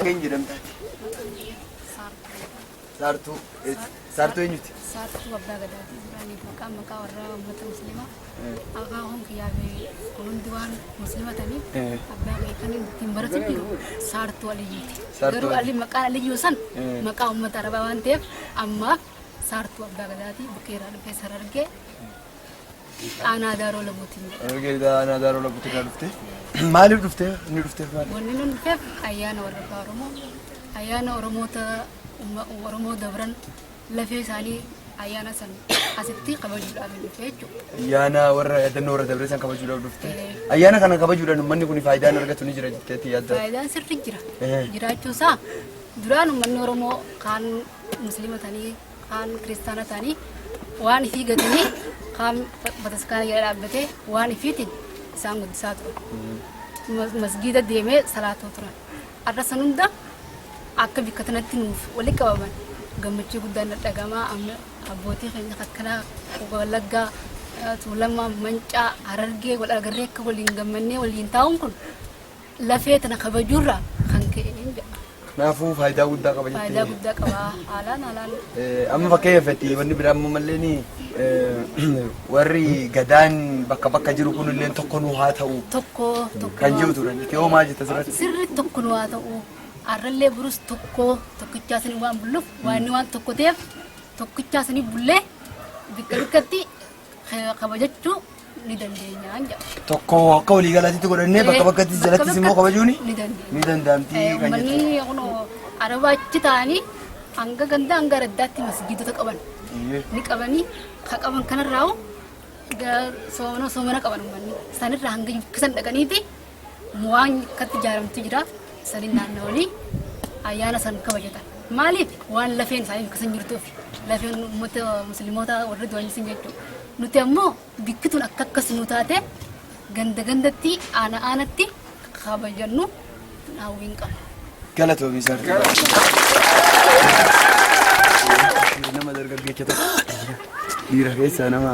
Kan jedhamtaati. Saartuu. Saartuu eenyuti? Saartuu abbaa gadaati. Duraaniif maqaa warra uummata musliimaa. Abbaa honki yaabee hundi waan musliima ta'aniif abbaa kan ittiin baratu jiru saartuu aliyyuuti. Garuu maqaan aliyyuu san maqaa uummata arabaa waan ta'eef ammaaf saartuu abbaa gadaati. Bukeeraa dhufee sarargee aanaa daaroo labuutiin. Aanaa daaroo labuutiin dhufte. Maaliif dhufte? Inni dhufteef maali? Wanni nun dhufeef ayyaana warra Oromoo. Ayyaana Oromoo dabran lafee isaanii ayyaana san asitti kabajuudhaaf dhufee jechuudha. Ayyaana warra yaadannoo warra dabree san kabajuudhaaf dhufte. Ayyaana kana kabajuudhaan uummanni kun faayidaan argatu ni jira jetteetti yaadda? Faayidaan sirri jira. Jiraachuu isaa duraan uummanni Oromoo kaan musliima ta'anii kaan kiristaana ta'anii waan ifii gatanii kaan bataskaana jala dhaabbatee waan ifiitiin isaan guddisaa ture. Masgiida deemee salaatuu turan. Arra san hunda akka bikka kanatti nuuf walitti qabaman gammachuu guddaan dhagamaa abbootii keenya akkanaa Wallaggaa Tuulamaa Mancaa Harargee wal agarree akka waliin gammannee waliin taa'uun kun lafee tana kabajuurraa kan ka'e ni jedha. Kanaafuu faayidaa guddaa qaba jettee? Faayidaa guddaa qaba. Haalaan. Amma fakkeenyaaf wanni biraa ammoo malleen warri gadaan bakka jiru kun illee tokko nu haa ta'u. Tokko. Kan jiru turan. Yoo maal jetta sirriitti? Sirri tokko nu haa ta'u. Arrallee burus tokkichaa sanii waan bulluuf waan tokko ta'eef tokkichaa sanii bullee bikkatti kabajachuu ni dandeenya jedha. Tokko akka waliigalaatti godhannee bakkatti jalattis immoo kabajuun ni danda'amti. Uummanni kun arabaa achi ta'anii hanga gandaa hanga raddaatti masgiidota qaban ni qabanii kan qaban kanarraa soomana qaban uummanni sanirraa hanga yukkisan dhaqaniiti waan akkatti ijaaramtu jira. Sanin naannawanii ayyaana san kabajatan. Maaliif waan lafeen isaanii bikkisan jirtuuf lafeen uummata musliimotaa warra du'anii sin jechuudha. Nuti ammoo bikkituun akkas nu taate gandatti aanatti kabajannu hawwiin qaba. Galatoomi isaati. Nama dargaggeessa tokko dhiira keessaa nama.